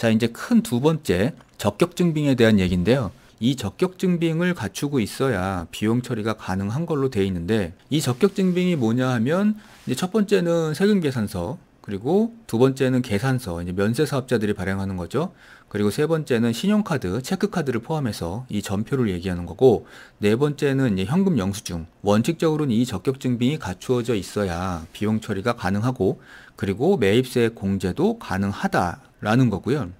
자, 이제 큰 두 번째 적격증빙에 대한 얘기인데요. 이 적격증빙을 갖추고 있어야 비용 처리가 가능한 걸로 되어 있는데, 이 적격증빙이 뭐냐 하면 이제 첫 번째는 세금계산서, 그리고 두 번째는 계산서, 이제 면세사업자들이 발행하는 거죠. 그리고 세 번째는 신용카드, 체크카드를 포함해서 이 전표를 얘기하는 거고, 네 번째는 이제 현금 영수증. 원칙적으로는 이 적격증빙이 갖추어져 있어야 비용 처리가 가능하고, 그리고 매입세 공제도 가능하다라는 거고요.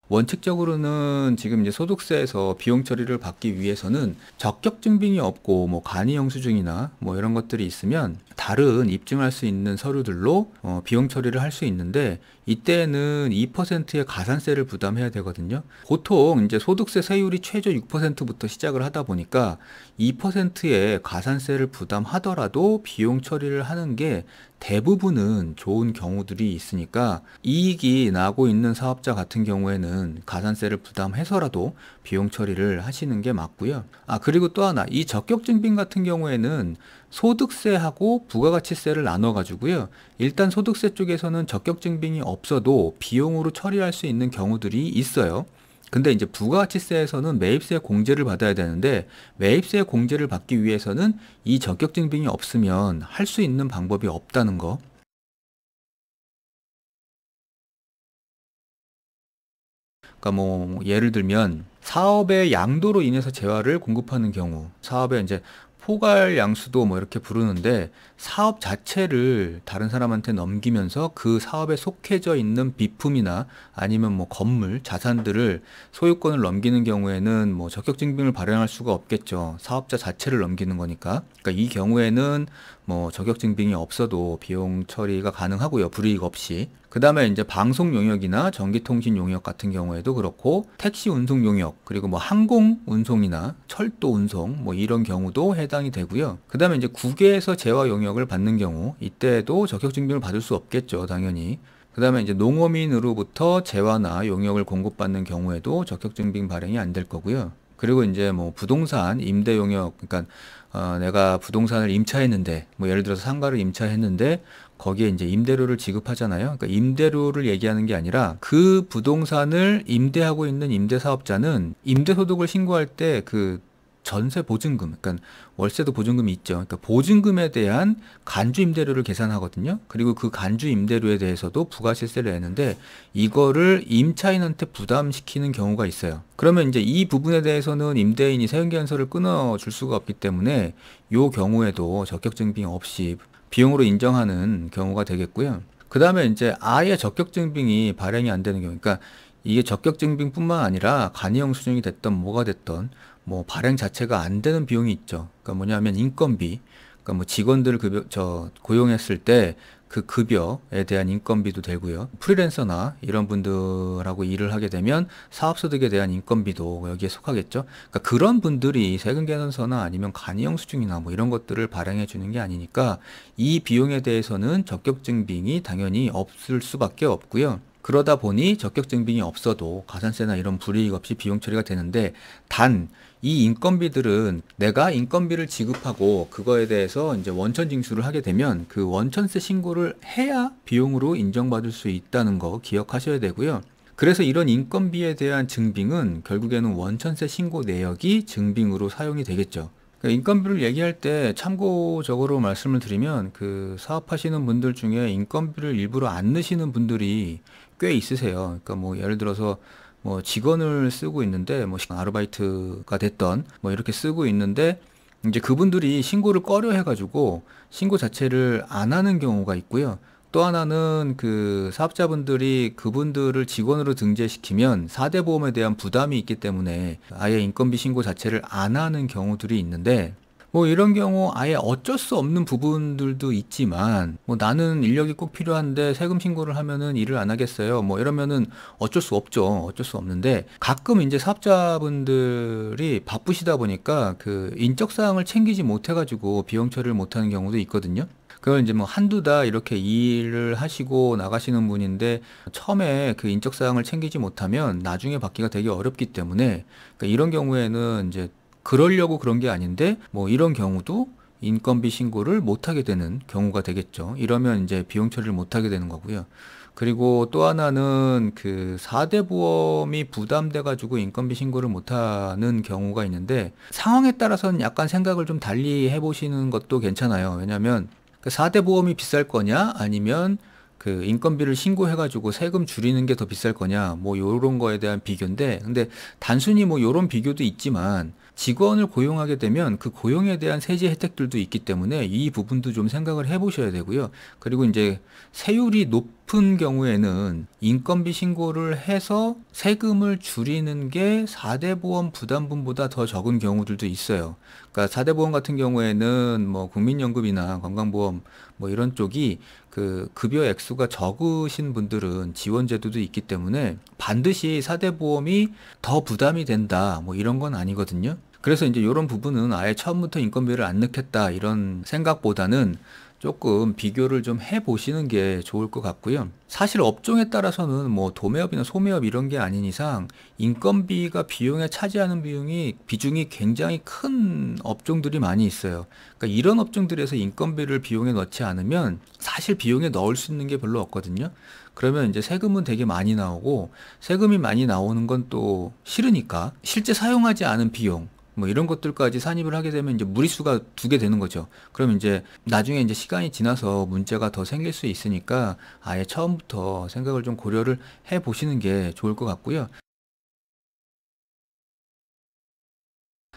원칙적으로는 지금 이제 소득세에서 비용 처리를 받기 위해서는 적격 증빙이 없고 뭐 간이 영수증이나 뭐 이런 것들이 있으면 다른 입증할 수 있는 서류들로 비용 처리를 할 수 있는데, 이때는 2%의 가산세를 부담해야 되거든요. 보통 이제 소득세 세율이 최저 6%부터 시작을 하다 보니까 2%의 가산세를 부담하더라도 비용 처리를 하는 게 대부분은 좋은 경우들이 있으니까, 이익이 나고 있는 사업자 같은 경우에는 가산세를 부담해서라도 비용 처리를 하시는 게 맞고요. 그리고 또 하나, 이 적격증빙 같은 경우에는 소득세하고 부가가치세를 나눠 가지고요. 일단 소득세 쪽에서는 적격증빙이 없어도 비용으로 처리할 수 있는 경우들이 있어요. 근데 이제 부가가치세에서는 매입세 공제를 받아야 되는데, 매입세 공제를 받기 위해서는 이 적격증빙이 없으면 할 수 있는 방법이 없다는 거. 그러니까 뭐 예를 들면 사업의 양도로 인해서 재화를 공급하는 경우, 사업의 이제 포괄 양수도 뭐 이렇게 부르는데, 사업 자체를 다른 사람한테 넘기면서 그 사업에 속해져 있는 비품이나 아니면 뭐 건물, 자산들을 소유권을 넘기는 경우에는 뭐 적격증빙을 발행할 수가 없겠죠. 사업자 자체를 넘기는 거니까. 그러니까 이 경우에는 뭐 적격증빙이 없어도 비용 처리가 가능하고요. 불이익 없이. 그 다음에 이제 방송 용역이나 전기통신 용역 같은 경우에도 그렇고, 택시 운송 용역, 그리고 뭐 항공 운송이나 철도 운송, 뭐 이런 경우도 해당이 되고요. 그 다음에 이제 국외에서 재화 용역을 받는 경우, 이때도 적격증빙을 받을 수 없겠죠, 당연히. 그 다음에 이제 농어민으로부터 재화나 용역을 공급받는 경우에도 적격증빙 발행이 안 될 거고요. 그리고 이제 뭐 부동산 임대 용역, 그러니까 내가 부동산을 임차했는데, 뭐 예를 들어서 상가를 임차했는데 거기에 이제 임대료를 지급하잖아요. 그러니까 임대료를 얘기하는 게 아니라, 그 부동산을 임대하고 있는 임대사업자는 임대소득을 신고할 때 그 전세 보증금, 그러니까 월세도 보증금이 있죠. 그러니까 보증금에 대한 간주 임대료를 계산하거든요. 그리고 그 간주 임대료에 대해서도 부가세를 내는데, 이거를 임차인한테 부담시키는 경우가 있어요. 그러면 이제 이 부분에 대해서는 임대인이 세금계산서를 끊어줄 수가 없기 때문에 이 경우에도 적격증빙 없이 비용으로 인정하는 경우가 되겠고요. 그 다음에 이제 아예 적격증빙이 발행이 안 되는 경우, 그러니까 이게 적격증빙뿐만 아니라 간이영수증이 됐던 뭐가 됐던 뭐 발행 자체가 안 되는 비용이 있죠. 그러니까 뭐냐면 인건비, 그러니까 뭐 직원들 고용했을 때 그 급여에 대한 인건비도 되고요. 프리랜서나 이런 분들하고 일을 하게 되면 사업소득에 대한 인건비도 여기에 속하겠죠. 그러니까 그런 분들이 세금계산서나 아니면 간이영수증이나 뭐 이런 것들을 발행해 주는 게 아니니까, 이 비용에 대해서는 적격증빙이 당연히 없을 수밖에 없고요. 그러다 보니 적격증빙이 없어도 가산세나 이런 불이익 없이 비용 처리가 되는데, 단 이 인건비들은 내가 인건비를 지급하고 그거에 대해서 이제 원천 징수를 하게 되면 그 원천세 신고를 해야 비용으로 인정받을 수 있다는 거 기억하셔야 되고요. 그래서 이런 인건비에 대한 증빙은 결국에는 원천세 신고 내역이 증빙으로 사용이 되겠죠. 그러니까 인건비를 얘기할 때 참고적으로 말씀을 드리면, 그 사업하시는 분들 중에 인건비를 일부러 안 넣으시는 분들이 꽤 있으세요. 그러니까 뭐 예를 들어서 뭐 직원을 쓰고 있는데, 뭐 아르바이트가 됐던 뭐 이렇게 쓰고 있는데, 이제 그분들이 신고를 꺼려 해가지고 신고 자체를 안 하는 경우가 있고요. 또 하나는 그 사업자분들이 그분들을 직원으로 등재시키면 4대 보험에 대한 부담이 있기 때문에 아예 인건비 신고 자체를 안 하는 경우들이 있는데, 뭐 이런 경우 아예 어쩔 수 없는 부분들도 있지만, 뭐 나는 인력이 꼭 필요한데 세금 신고를 하면은 일을 안 하겠어요, 뭐 이러면은 어쩔 수 없죠. 어쩔 수 없는데, 가끔 이제 사업자분들이 바쁘시다 보니까 그 인적사항을 챙기지 못해가지고 비용 처리를 못하는 경우도 있거든요. 그걸 이제 뭐 한두 달 이렇게 일을 하시고 나가시는 분인데, 처음에 그 인적사항을 챙기지 못하면 나중에 받기가 되게 어렵기 때문에, 그러니까 이런 경우에는 이제 그러려고 그런 게 아닌데 뭐 이런 경우도 인건비 신고를 못하게 되는 경우가 되겠죠. 이러면 이제 비용 처리를 못하게 되는 거고요. 그리고 또 하나는 그 4대 보험이 부담돼 가지고 인건비 신고를 못하는 경우가 있는데, 상황에 따라서는 약간 생각을 좀 달리 해보시는 것도 괜찮아요. 왜냐하면 그 4대 보험이 비쌀 거냐, 아니면 그 인건비를 신고해가지고 세금 줄이는 게 더 비쌀 거냐, 뭐 요런 거에 대한 비교인데, 근데 단순히 뭐 요런 비교도 있지만 직원을 고용하게 되면 그 고용에 대한 세제 혜택들도 있기 때문에 이 부분도 좀 생각을 해보셔야 되고요. 그리고 이제 세율이 높은 경우에는 인건비 신고를 해서 세금을 줄이는 게 4대 보험 부담분보다 더 적은 경우들도 있어요. 그러니까 4대 보험 같은 경우에는 뭐 국민연금이나 건강보험 뭐 이런 쪽이 그 급여 액수가 적으신 분들은 지원 제도도 있기 때문에 반드시 4대 보험이 더 부담이 된다, 뭐 이런 건 아니거든요. 그래서 이제 이런 부분은 아예 처음부터 인건비를 안 넣겠다 이런 생각보다는 조금 비교를 좀 해보시는 게 좋을 것 같고요. 사실 업종에 따라서는 뭐 도매업이나 소매업 이런 게 아닌 이상 인건비가 비용에 차지하는 비중이 굉장히 큰 업종들이 많이 있어요. 그러니까 이런 업종들에서 인건비를 비용에 넣지 않으면 사실 비용에 넣을 수 있는 게 별로 없거든요. 그러면 이제 세금은 되게 많이 나오고, 세금이 많이 나오는 건 또 싫으니까 실제 사용하지 않은 비용 뭐 이런 것들까지 산입을 하게 되면 이제 무리수가 두게 되는 거죠. 그럼 이제 나중에 이제 시간이 지나서 문제가 더 생길 수 있으니까 아예 처음부터 생각을 좀 고려를 해 보시는 게 좋을 것 같고요.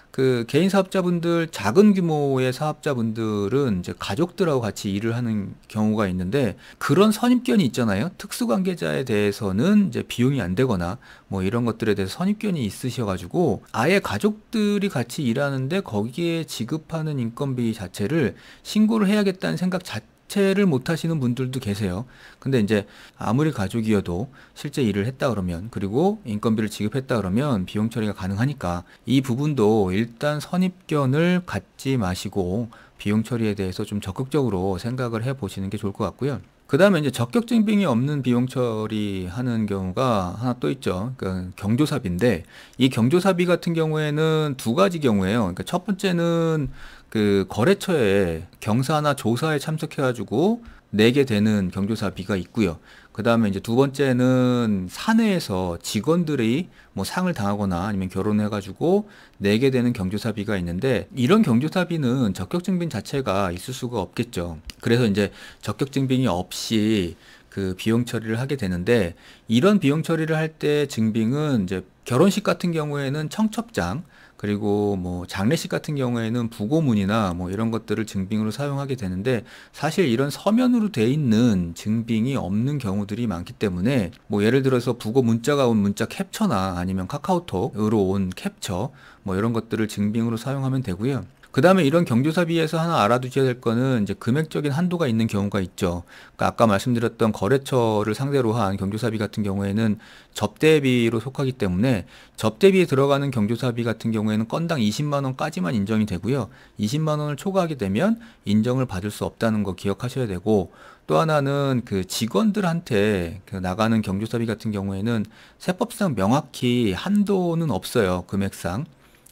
그 개인 사업자분들, 작은 규모의 사업자분들은 이제 가족들하고 같이 일을 하는 경우가 있는데, 그런 선입견이 있잖아요. 특수관계자에 대해서는 이제 비용이 안 되거나 뭐 이런 것들에 대해서 선입견이 있으셔가지고 아예 가족들이 같이 일하는데 거기에 지급하는 인건비 자체를 신고를 해야겠다는 생각 자체를 못 하시는 분들도 계세요. 근데 이제 아무리 가족이어도 실제 일을 했다 그러면, 그리고 인건비를 지급했다 그러면 비용 처리가 가능하니까 이 부분도 일단 선입견을 갖지 마시고 비용 처리에 대해서 좀 적극적으로 생각을 해 보시는 게 좋을 것 같고요. 그 다음에 이제 적격 증빙이 없는 비용 처리하는 경우가 하나 또 있죠. 그러니까 경조사비인데, 이 경조사비 같은 경우에는 두 가지 경우예요. 그러니까 첫 번째는 그 거래처에 경사나 조사에 참석해가지고 내게 되는 경조사비가 있고요. 그 다음에 이제 두 번째는 사내에서 직원들이 뭐 상을 당하거나 아니면 결혼해가지고 내게 되는 경조사비가 있는데, 이런 경조사비는 적격증빙 자체가 있을 수가 없겠죠. 그래서 이제 적격증빙이 없이 그 비용 처리를 하게 되는데, 이런 비용 처리를 할 때 증빙은 이제 결혼식 같은 경우에는 청첩장, 그리고 뭐 장례식 같은 경우에는 부고문이나 뭐 이런 것들을 증빙으로 사용하게 되는데, 사실 이런 서면으로 돼 있는 증빙이 없는 경우들이 많기 때문에, 뭐 예를 들어서 부고 문자가 온 문자 캡처나 아니면 카카오톡으로 온 캡처 뭐 이런 것들을 증빙으로 사용하면 되고요. 그 다음에 이런 경조사비에서 하나 알아두셔야 될 거는 이제 금액적인 한도가 있는 경우가 있죠. 그러니까 아까 말씀드렸던 거래처를 상대로 한 경조사비 같은 경우에는 접대비로 속하기 때문에, 접대비에 들어가는 경조사비 같은 경우에는 건당 20만 원까지만 인정이 되고요. 20만 원을 초과하게 되면 인정을 받을 수 없다는 거 기억하셔야 되고, 또 하나는 그 직원들한테 그 나가는 경조사비 같은 경우에는 세법상 명확히 한도는 없어요. 금액상.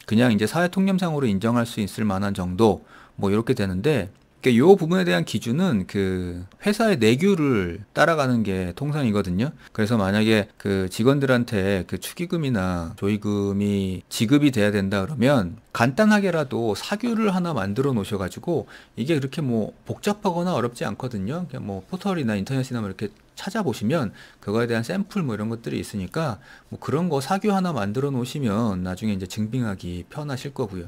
그냥 이제 사회통념상으로 인정할 수 있을 만한 정도 뭐 이렇게 되는데, 이 부분에 대한 기준은 그 회사의 내규를 따라가는 게 통상이거든요. 그래서 만약에 그 직원들한테 그 축의금이나 조의금이 지급이 돼야 된다 그러면 간단하게라도 사규를 하나 만들어 놓으셔가지고, 이게 그렇게 뭐 복잡하거나 어렵지 않거든요. 그냥 뭐 포털이나 인터넷이나 뭐 이렇게 찾아보시면 그거에 대한 샘플 뭐 이런 것들이 있으니까 뭐 그런 거 사규 하나 만들어 놓으시면 나중에 이제 증빙하기 편하실 거고요.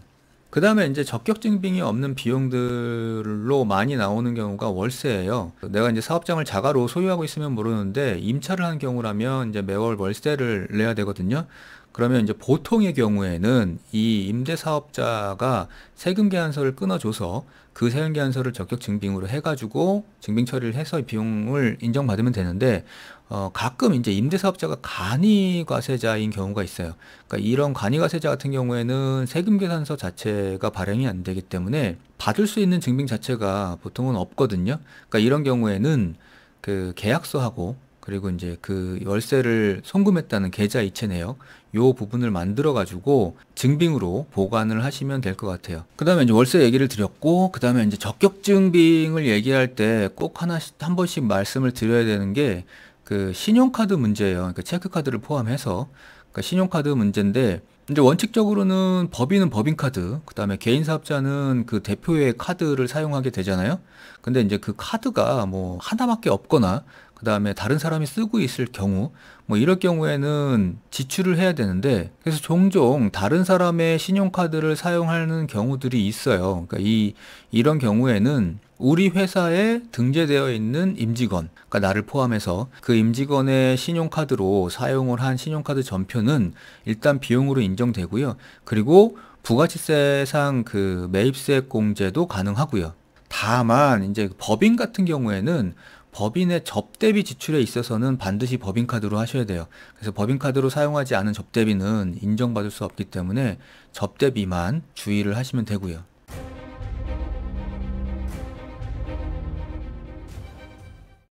그 다음에 이제 적격 증빙이 없는 비용들로 많이 나오는 경우가 월세예요. 내가 이제 사업장을 자가로 소유하고 있으면 모르는데, 임차를 한 경우라면 이제 매월 월세를 내야 되거든요. 그러면 이제 보통의 경우에는 이 임대사업자가 세금 계산서를 끊어줘서 그 세금 계산서를 적격 증빙으로 해가지고 증빙 처리를 해서 비용을 인정받으면 되는데, 가끔 이제 임대사업자가 간이과세자인 경우가 있어요. 그러니까 이런 간이과세자 같은 경우에는 세금 계산서 자체가 발행이 안 되기 때문에 받을 수 있는 증빙 자체가 보통은 없거든요. 그러니까 이런 경우에는 그 계약서하고 그리고 이제 그 월세를 송금했다는 계좌 이체 내역, 요 부분을 만들어 가지고 증빙으로 보관을 하시면 될 것 같아요. 그다음에 이제 월세 얘기를 드렸고, 그다음에 이제 적격 증빙을 얘기할 때 꼭 한 번씩 말씀을 드려야 되는 게 그 신용카드 문제예요. 그러니까 체크카드를 포함해서. 그러니까 신용카드 문제인데, 이제 원칙적으로는 법인은 법인카드, 그다음에 개인 사업자는 그 대표의 카드를 사용하게 되잖아요. 근데 이제 그 카드가 뭐 하나밖에 없거나, 그다음에 다른 사람이 쓰고 있을 경우, 뭐 이럴 경우에는 지출을 해야 되는데, 그래서 종종 다른 사람의 신용카드를 사용하는 경우들이 있어요. 그러니까 이런 경우에는 우리 회사에 등재되어 있는 임직원, 그러니까 나를 포함해서 그 임직원의 신용카드로 사용을 한 신용카드 전표는 일단 비용으로 인정되고요. 그리고 부가치세상 그 매입세액 공제도 가능하고요. 다만 이제 법인 같은 경우에는 법인의 접대비 지출에 있어서는 반드시 법인카드로 하셔야 돼요. 그래서 법인카드로 사용하지 않은 접대비는 인정받을 수 없기 때문에 접대비만 주의를 하시면 되고요.